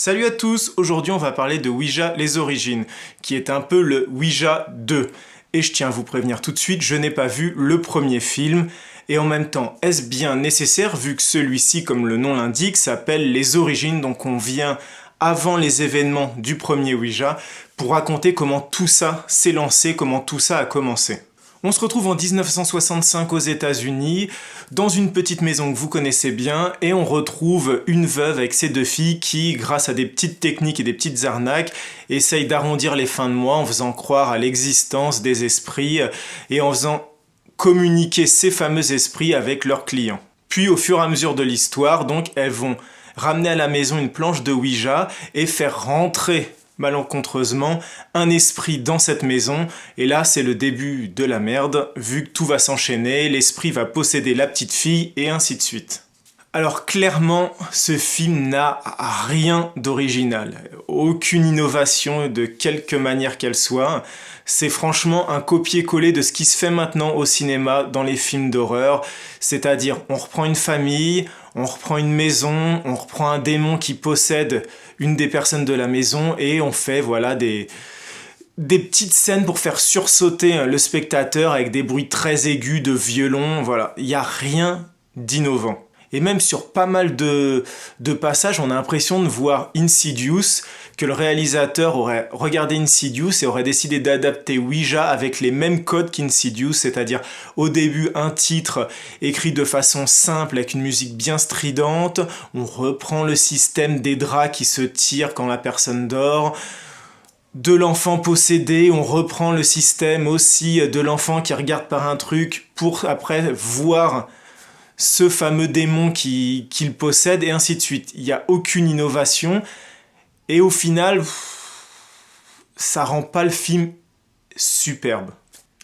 Salut à tous, aujourd'hui on va parler de Ouija les origines, qui est un peu le Ouija 2. Et je tiens à vous prévenir tout de suite, je n'ai pas vu le premier film, et en même temps, est-ce bien nécessaire vu que celui-ci, comme le nom l'indique, s'appelle les origines, donc on vient avant les événements du premier Ouija, pour raconter comment tout ça s'est lancé, comment tout ça a commencé. On se retrouve en 1965 aux États-Unis, dans une petite maison que vous connaissez bien, et on retrouve une veuve avec ses deux filles qui, grâce à des petites techniques et des petites arnaques, essayent d'arrondir les fins de mois en faisant croire à l'existence des esprits et en faisant communiquer ces fameux esprits avec leurs clients. Puis au fur et à mesure de l'histoire, donc, elles vont ramener à la maison une planche de Ouija et faire rentrer malencontreusement un esprit dans cette maison, et là c'est le début de la merde, vu que tout va s'enchaîner, l'esprit va posséder la petite fille, et ainsi de suite. Alors clairement, ce film n'a rien d'original, aucune innovation de quelque manière qu'elle soit, c'est franchement un copier-coller de ce qui se fait maintenant au cinéma dans les films d'horreur, c'est-à-dire on reprend une famille, on reprend une maison, on reprend un démon qui possède une des personnes de la maison et on fait voilà des petites scènes pour faire sursauter le spectateur avec des bruits très aigus de violon, voilà, il n'y a rien d'innovant. Et même sur pas mal de passages, on a l'impression de voir Insidious, que le réalisateur aurait regardé Insidious et aurait décidé d'adapter Ouija avec les mêmes codes qu'Insidious, c'est-à-dire au début un titre écrit de façon simple avec une musique bien stridente, on reprend le système des draps qui se tirent quand la personne dort, de l'enfant possédé, on reprend le système aussi de l'enfant qui regarde par un truc pour après voir ce fameux démon qu'il possède, et ainsi de suite. Il n'y a aucune innovation, et au final, ça rend pas le film superbe.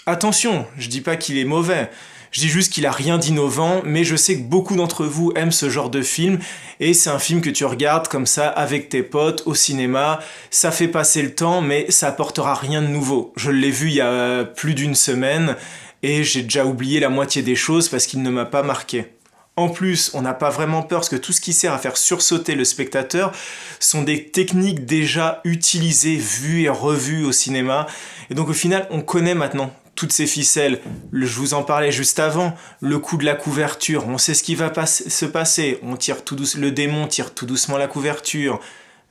Attention, je dis pas qu'il est mauvais, je dis juste qu'il a rien d'innovant, mais je sais que beaucoup d'entre vous aiment ce genre de film, et c'est un film que tu regardes comme ça avec tes potes au cinéma, ça fait passer le temps, mais ça apportera rien de nouveau. Je l'ai vu il y a plus d'une semaine, et j'ai déjà oublié la moitié des choses parce qu'il ne m'a pas marqué. En plus, on n'a pas vraiment peur parce que tout ce qui sert à faire sursauter le spectateur sont des techniques déjà utilisées, vues et revues au cinéma. Et donc au final, on connaît maintenant toutes ces ficelles. Je vous en parlais juste avant, le coup de la couverture, on sait ce qui va se passer. On tire le démon tire tout doucement la couverture.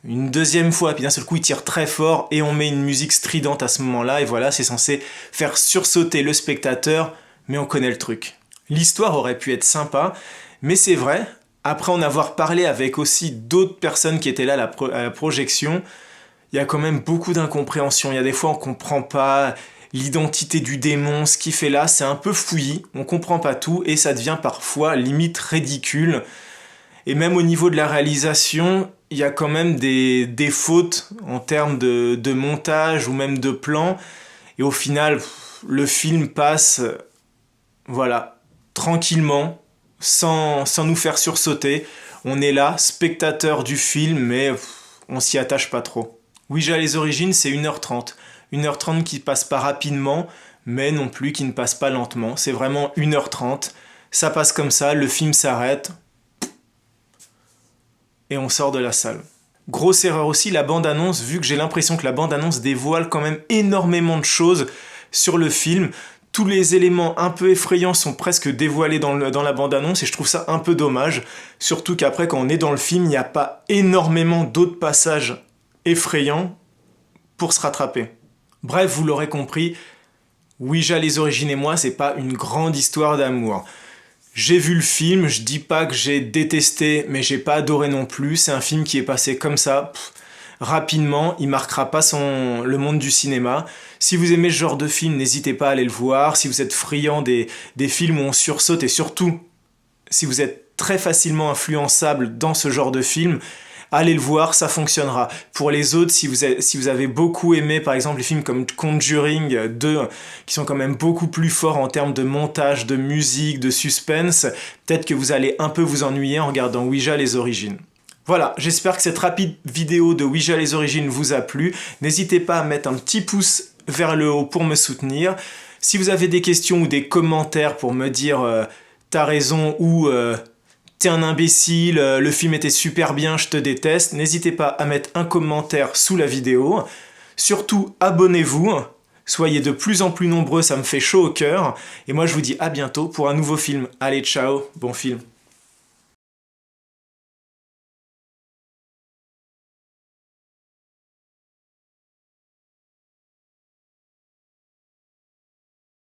Une deuxième fois, puis d'un seul coup il tire très fort et on met une musique stridente à ce moment-là, et voilà, c'est censé faire sursauter le spectateur, mais on connaît le truc. L'histoire aurait pu être sympa, mais c'est vrai, après en avoir parlé avec aussi d'autres personnes qui étaient là à la projection, il y a quand même beaucoup d'incompréhension. Il y a des fois on comprend pas l'identité du démon, ce qu'il fait là, c'est un peu fouillis, on comprend pas tout, et ça devient parfois limite ridicule. Et même au niveau de la réalisation, il y a quand même des fautes en termes de montage ou même de plan. Et au final, le film passe, voilà, tranquillement, sans nous faire sursauter. On est là, spectateur du film, mais on s'y attache pas trop. Ouija les origines, c'est 1h30. 1h30 qui passe pas rapidement, mais non plus qui ne passe pas lentement. C'est vraiment 1h30. Ça passe comme ça, le film s'arrête. Et on sort de la salle. Grosse erreur aussi, la bande-annonce, vu que j'ai l'impression que la bande-annonce dévoile quand même énormément de choses sur le film. Tous les éléments un peu effrayants sont presque dévoilés dans la bande-annonce, et je trouve ça un peu dommage. Surtout qu'après, quand on est dans le film, il n'y a pas énormément d'autres passages effrayants pour se rattraper. Bref, vous l'aurez compris, Ouija les origines et moi, c'est pas une grande histoire d'amour. J'ai vu le film, je dis pas que j'ai détesté, mais j'ai pas adoré non plus. C'est un film qui est passé comme ça, rapidement, il marquera pas le monde du cinéma. Si vous aimez ce genre de film, n'hésitez pas à aller le voir. Si vous êtes friand des films où on sursaute, et surtout, si vous êtes très facilement influençable dans ce genre de film, allez le voir, ça fonctionnera. Pour les autres, si vous avez beaucoup aimé, par exemple, les films comme Conjuring 2, qui sont quand même beaucoup plus forts en termes de montage, de musique, de suspense, peut-être que vous allez un peu vous ennuyer en regardant Ouija les origines. Voilà, j'espère que cette rapide vidéo de Ouija les origines vous a plu. N'hésitez pas à mettre un petit pouce vers le haut pour me soutenir. Si vous avez des questions ou des commentaires pour me dire t'as raison ou t'es un imbécile, le film était super bien, je te déteste, n'hésitez pas à mettre un commentaire sous la vidéo. Surtout, abonnez-vous, soyez de plus en plus nombreux, ça me fait chaud au cœur. Et moi, je vous dis à bientôt pour un nouveau film. Allez, ciao, bon film.